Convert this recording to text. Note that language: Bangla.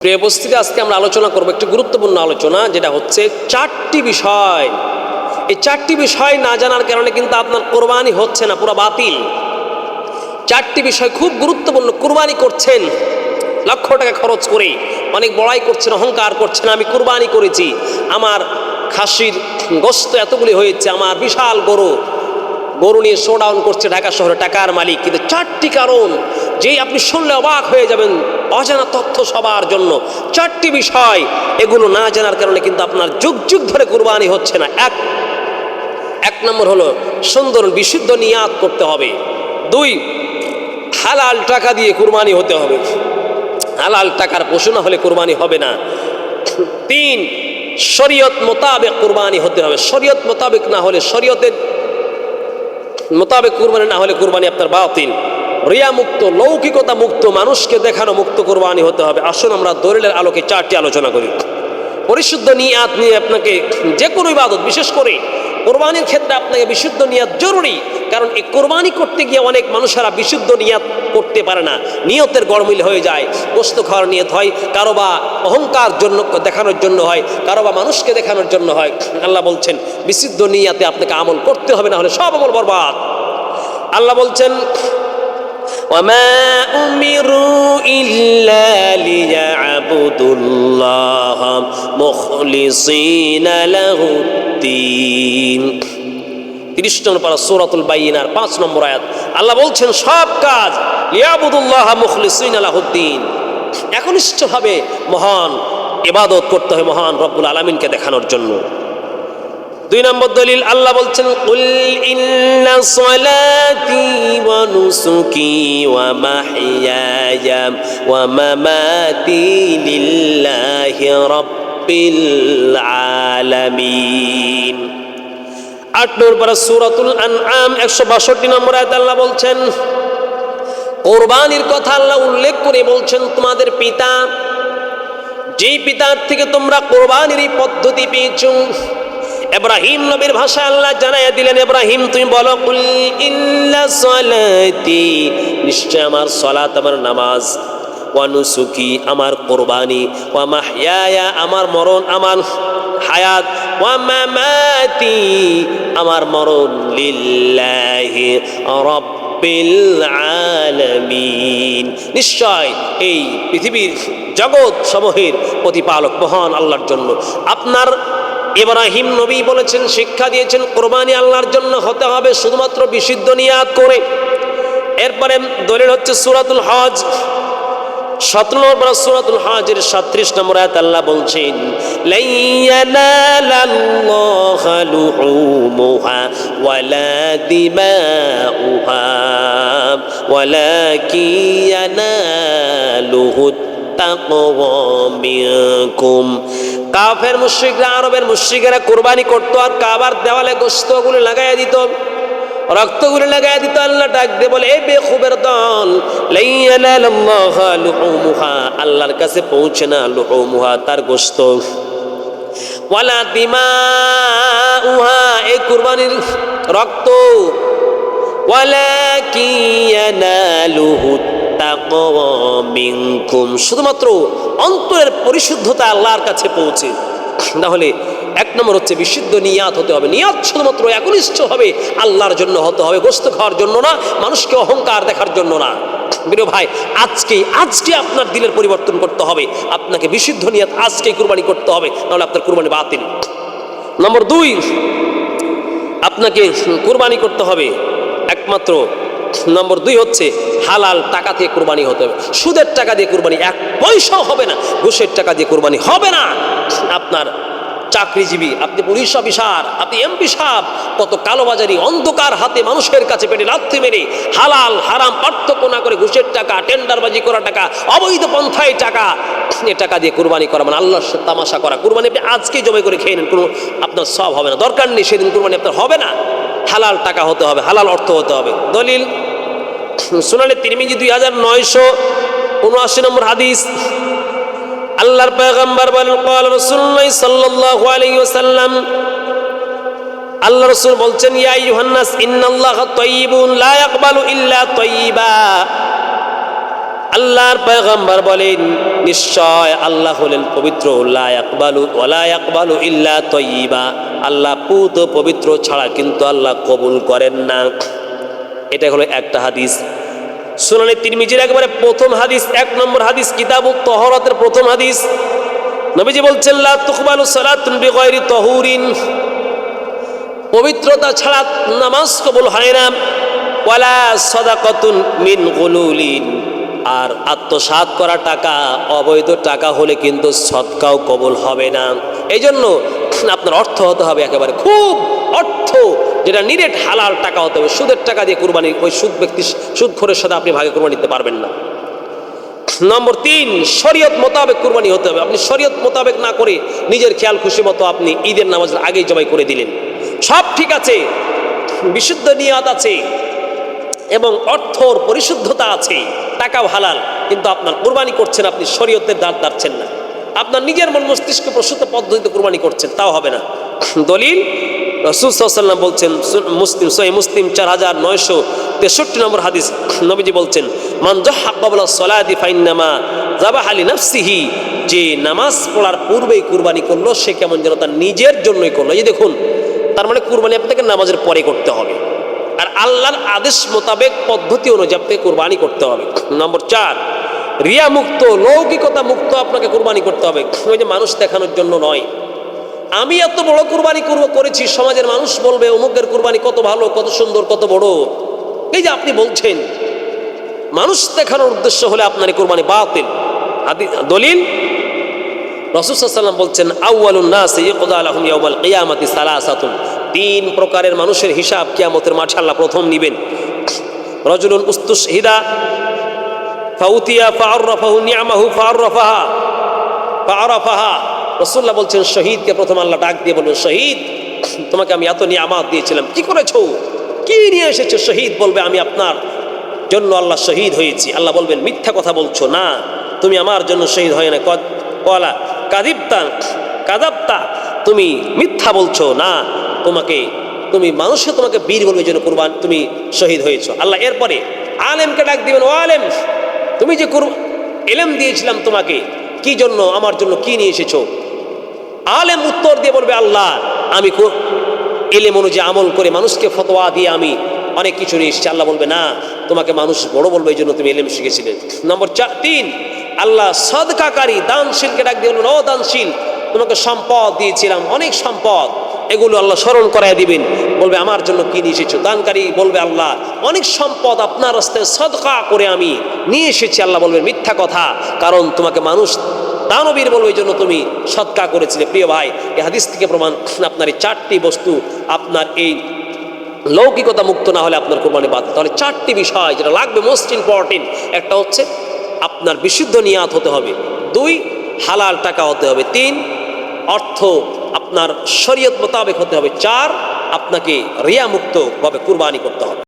প্রিয় উপস্থিতি, আজকে আমরা আলোচনা করব একটি গুরুত্বপূর্ণ আলোচনা, যেটা হচ্ছে চারটি বিষয়। এই চারটি বিষয় না জানার কারণে কিন্তু আপনার কোরবানি হচ্ছে না, পুরো বাতিল। চারটি বিষয় খুব গুরুত্বপূর্ণ। কোরবানি করছেন লক্ষ টাকা খরচ করে, অনেক বড়াই করছেন, অহংকার করছেন, আমি কোরবানি করেছি, আমার খাসির গোশত এতগুলি হয়েছে, আমার বিশাল গরু নিয়ে শোডাউন করছে ঢাকা শহরে টাকার মালিক। কিন্তু চারটি কারণ, যেই আপনি শুনলে অবাক হয়ে যাবেন, অজানা তথ্য সবার জন্য। চারটি বিষয়, এগুলো না জানার কারণে কিন্তু আপনার যুগ যুগ ধরে কুরবানি হচ্ছে না। এক নম্বর হলো সুন্দর বিশুদ্ধ নিয়াত করতে হবে। 2, হালাল টাকা দিয়ে কুরবানি হতে হবে। হালাল টাকার পশু না হলে কুরবানি হবে না। 3, শরীয়ত মোতাবেক কুরবানি হতে হবে। শরীয়ত মোতাবেক না হলে, শরীয়তের মোতাবেক কুরবানি না হলে কুরবানি আপনার বাতিল। রিয়া মুক্ত, লৌকিকতা মুক্ত, মানুষকে দেখানো মুক্ত কুরবানি হতে হবে। আসুন আমরা দলিলের আলোকে চারটি আলোচনা করি। পরিশুদ্ধ নিয়াত নিয়ে আপনাকে যে কোনো ইবাদত, বিশেষ করে কোরবানির ক্ষেত্রে আপনাকে বিশুদ্ধ নিয়াত জরুরি। কারণ এই কোরবানি করতে গিয়ে অনেক মানুষেরা বিশুদ্ধ নিয়াত করতে পারে না, নিয়তের গড়মিল হয়ে যায়। গোশত খাওয়ার নিয়ত হয়, কারো বা অহংকার জন্য দেখানোর জন্য হয়, কারো বা মানুষকে দেখানোর জন্য হয়। আল্লাহ বলছেন বিশুদ্ধ নিয়াতে আপনাকে আমল করতে হবে, না হলে সব আমল বরবাদ। আল্লাহ বলছেন وَمَا أُمِرُوا إِلَّا لِيَعْبُدُوا اللَّهَ مُخْلِصِينَ لَهُ الدِّينَ। 30 নম্বর পারা সূরাতুল বাইয়িনার 5 নম্বর আয়াত। আল্লাহ বলছেন সব কাজ লিয়াবুদুল্লাহ মুখলিসিনা লাহুদ্দিন, একনিষ্ঠভাবে মহান ইবাদত করতে হয় মহান রব্বুল আলামিনকে দেখানোর জন্য। 2 নম্বর দলিল, আল্লাহ বলছেন কুল ইন্না সলাতি ওয়া নুসুকি ওয়া মাহইয়ায়া ওয়া মামাতি লিল্লাহি রাব্বিল আলামিন। 8 নম্বর পারা সূরাতুল আনআম 162 নম্বর আয়াতে আল্লাহ বলছেন, কোরবানির কথা আল্লাহ উল্লেখ করে বলছেন, তোমাদের পিতা, যেই পিতার থেকে তোমরা কোরবানির এই পদ্ধতি পেয়েছো। ইব্রাহিম নবীর ভাষায় আল্লাহ জানাইয়া দিলেন, ইব্রাহিম তুমি বলো কুল ইন্না সলাতি, নিশ্চয় আমার সালাত, আমার নামাজ, ওয়া নুসুকি আমার কোরবানি, ওয়া মাহইয়ায়া আমার মরণ, আমার হায়াত, ওয়া মামাতি আমার মরণ, লিল্লাহি রাব্বিল আলামিন, নিশ্চয় এই পৃথিবীর জগৎ সমূহের প্রতিপালক মহান আল্লাহর জন্য। আপনার ইব্রাহিম নবী বলেছেন, শিক্ষা দিয়েছেন, কোরবানি আল্লাহর জন্য হতে হবে শুধুমাত্র বিশুদ্ধ নিয়াত করে। এরপরে দলিল হচ্ছে সূরাতুল হজ 17 নম্বর সূরাতুল হজের 37 নম্বর আয়াত আল্লাহ বলছেন, লা ইয়ানালাল্লাহু লুহুমুহা ওয়ালা দিমাউহা ওয়ালাকিন ইয়ানালুহু তাকওয়া মিনকুম। কাফের মুশরিকরা, আরবের মুশরিকেরা কোরবানি করতো আর কাবার দেওয়ালে গোশতগুলো লাগাইয়া দিত, রক্তগুলো লাগাইয়া দিত। আল্লাহ ডাক দিয়ে বলে, এই বেখুবের দল, লা ইয়ানালাল্লাহু লুহুমুহা, আল্লাহর কাছে পৌঁছে না লুহুমুহা তার গোশত, ওয়ালা দিমাউহা এই কুরবানির রক্ত, ওয়ালাকিন ইয়ানালুহু তাকওয়া মিনকুম, শুধুমাত্র অন্তরের পরিশুদ্ধতা আল্লাহর কাছে পৌঁছে। তাহলে 1 নম্বর হচ্ছে বিশুদ্ধ নিয়াত হতে হবে। নিয়াত শুধুমাত্র একনিষ্ঠ হবে আল্লাহর জন্য হতে হবে, গোশত খাওয়ার জন্য না, মানুষকে অহংকার দেখার জন্য না। প্রিয় ভাই, আজকে আপনার দিলের পরিবর্তন করতে হবে, আপনাকে বিশুদ্ধ নিয়াত আজকেই কুরবানি করতে হবে, নাহলে আপনার কুরবানি বাতিল। নম্বর 2, আপনাকে কুরবানি করতে হবে একমাত্র, নম্বর 2 হচ্ছে হালাল টাকা দিয়ে কুরবানি হতে হবে। সুদের টাকা দিয়ে কুরবানি 1 পয়সাও হবে না, ঘুষের টাকা দিয়ে কুরবানি হবে না। আপনার চাকরিজীবী, আপনি পুলিশ অফিসার, আপনি এমপি সাহেব, কত কালোবাজারি অন্ধকার হাতে মানুষের কাছে পেটে লাথি মেরে হালাল হারাম পার্থক্য না করে ঘুষের টাকা, টেন্ডারবাজি করা টাকা, অবৈধ পন্থায় টাকা, এ টাকা দিয়ে কুরবানি করা মানে আল্লাহর সাথে তামাশা করা। কুরবানি আপনি আজকেই জবাই করে খেয়ে নেন, কোনো আপনার সব হবে না, দরকার নেই, সেদিন কুরবানি আপনার হবে না। হালাল টাকা হতে হবে, হালাল অর্থ হতে হবে। দলিল সুনানে তিরমিজি 2979 নম্বর হাদিস, আল্লাহর পয়গম্বর বলেন, ক্বাল রাসূলুল্লাহ সাল্লাল্লাহু আলাইহি ওয়াসাল্লাম, আল্লাহ রাসূল বলছেন, ইয়া আইয়ুহান নাস ইন্নাল্লাহা তাইয়্যিবুন লা ইয়াকবালু ইল্লা তাইয়্যিবা, আল্লাহর পয়গম্বর বলেন, নিশ্চয় আল্লাহ হলেন পবিত্র, লা ইয়াকবালু ওয়ালা ইয়াকবালু ইল্লা তাইয়্যিবা, আল্লাহ পুত পবিত্র ছাড়া কিন্তু আল্লাহ কবুল করেন না। এটা হলো একটা হাদিস, সুনানে তিরমিজির একেবারে প্রথম হাদিস, 1 নম্বর হাদিস, কিতাবুত তাহারাতের প্রথম হাদিস। নবীজি বলছেন, লা তুকবালু সালাতুন বিগায়রি তাহুরিন, পবিত্রতা ছাড়া নামাজ কবুল হয় না। ওয়ালা সাদাকাতুন মিন গুলুলিন, আর আত্মসাৎ করা টাকা, অবৈধ টাকা হলে কিন্তু সদকাও কবুল হবে না। এই জন্য আপনার অর্থ হতে হবে একেবারে খুব অর্থ, যেটা নিরেট হালাল টাকা হতে হবে। সুদের টাকা দিয়ে কুরবানি, ওই সুদ ব্যক্তি, সুদখোরের সাথে আপনি ভাগে কুরবানি দিতে পারবেন না। নম্বর 3, শরীয়ত মোতাবেক কুরবানি হতে হবে। আপনি শরীয়ত মোতাবেক না করে নিজের খেয়াল খুশি মতো আপনি ঈদের নামাজের আগেই জবাই করে দিলেন, সব ঠিক আছে, বিশুদ্ধ নিয়াত আছে এবং অর্থর পরিশুদ্ধতা আছে, টাকাও হালাল, কিন্তু আপনার কুরবানি করছেন, আপনি শরীয়তের দাঁত দাঁড়ছেন না, আপনার নিজের মন মস্তিষ্ক প্রসূত পদ্ধতিতে কুরবানি করছেন, তাও হবে না। দলিল, রাসূল সাল্লাল্লাহু আলাইহি ওয়াসাল্লাম বলছেন, মুসলিম, সহিহ মুসলিম 4963 নম্বর হাদিস, নবীজি বলছেন, মান যাহহা ক্বাবলা সলাতি ফাইন্নামা যাবাহা লিনাফসিহি, যে নামাজ পড়ার পূর্বেই কুরবানি করলো সে কেমন যেন তার নিজের জন্যই করলো। এই দেখুন, তার মানে কুরবানি আপনাকে নামাজের পরে করতে হবে, আর আল্লাহর আদেশ মোতাবেক পদ্ধতি অনুযায়ী আপনাকে কুরবানি করতে হবে। নম্বর 4, রিয়া মুক্ত, লৌকিকতা মুক্ত আপনাকে কুরবানি করতে হবে। ওই যে মানুষ দেখানোর জন্য নয়, আমি এত বড় কুরবানি করেছি, সমাজের মানুষ বলবে অমুকের কুরবানি কত ভালো, কত সুন্দর, কত বড়। এই যে আপনি বলছেন, মানুষ দেখানোর উদ্দেশ্য হলে আপনার এই কুরবানি বাতিল। দলিল, রাসূল সাল্লাল্লাহু আলাইহি ওয়াসাল্লাম বলছেন, আউয়ালুন নাস ইয়াকদা লাহুম ইয়াউমাল কিয়ামাতি সালাসাতুন, 3 প্রকারের মানুষের হিসাব কিয়ামতের মাঠে আল্লাহ প্রথম নিবেন। রাজুলুন উস্তুশহিদা ফাউতিয়া ফাআরাফাহু নি'মাহু ফাআরাফাহা, রাসূলুল্লাহ বলছেন, শহীদকে প্রথম আল্লাহ ডাক দিয়ে বলবেন, শহীদ, তোমাকে আমি এত নিয়ামত দিয়েছিলাম, কি করেছো, কি নিয়ে এসেছো? শহীদ বলবে, আমি আপনার জন্য আল্লাহ শহীদ হয়েছি। আল্লাহ বলবেন, মিথ্যা কথা বলছো, না তুমি আমার জন্য শহীদ হয় না। কলা কাযাবতা, তুমি মিথ্যা বলছো, না তুমি মানুষে তোমাকে বীর বলবে, জন্য কুরবান তুমি শহীদ হয়েছো। আল্লাহ এরপরে আলেমকে ডাক দিবেন, ও আলেম, তুমি যে ইলম দিয়েছিলাম তোমাকে, কি জন্য, আমার জন্য কি নিয়ে এসেছো? আলেম উত্তর দিয়ে বলবে, আল্লাহ, আমি ইলম অনুযায়ী আমল করে মানুষকে ফতোয়া দিয়ে আমি অনেক কিছু নিয়ে এসেছি। আল্লাহ বলবে, না, তোমাকে মানুষ বড় বলবে, এই জন্য তুমি ইলম শিখেছিলে। নম্বর 3, আল্লাহ সদকাকারী, দানশীলকে ডাক দিয়ে বলবেন, ও দানশীল, তোমাকে সম্পদ দিয়েছিলাম, অনেক সম্পদ, এগুলো আল্লাহ স্মরণ করায় দিবেন, বলবে, আমার জন্য কি নিয়ে এসেছো? দানকারী বলবে, আল্লাহ, অনেক সম্পদ আপনার রাস্তায় সদকা করে আমি নিয়ে এসেছি। আল্লাহ বলবেন, মিথ্যা কথা, কারণ তোমাকে মানুষ দানবীর বলবে, এই জন্য তুমি সদকা করেছিলে। প্রিয় ভাই, এই হাদিস থেকে প্রমাণ, আপনার এই 4টি বস্তু, আপনার এই লৌকিকতা মুক্ত না হলে আপনার কুরবানি বাতিল। তাহলে 4টি বিষয় যেটা লাগবে, মোস্ট ইম্পর্টেন্ট, একটা হচ্ছে আপনার বিশুদ্ধ নিয়াত হতে হবে, 2, হালাল টাকা হতে হবে, 3, অর্থ আপনার শরীয়ত মোতাবেক হতে হবে, 4, আপনাকে রিয়া মুক্ত ভাবে কুরবানি করতে হবে।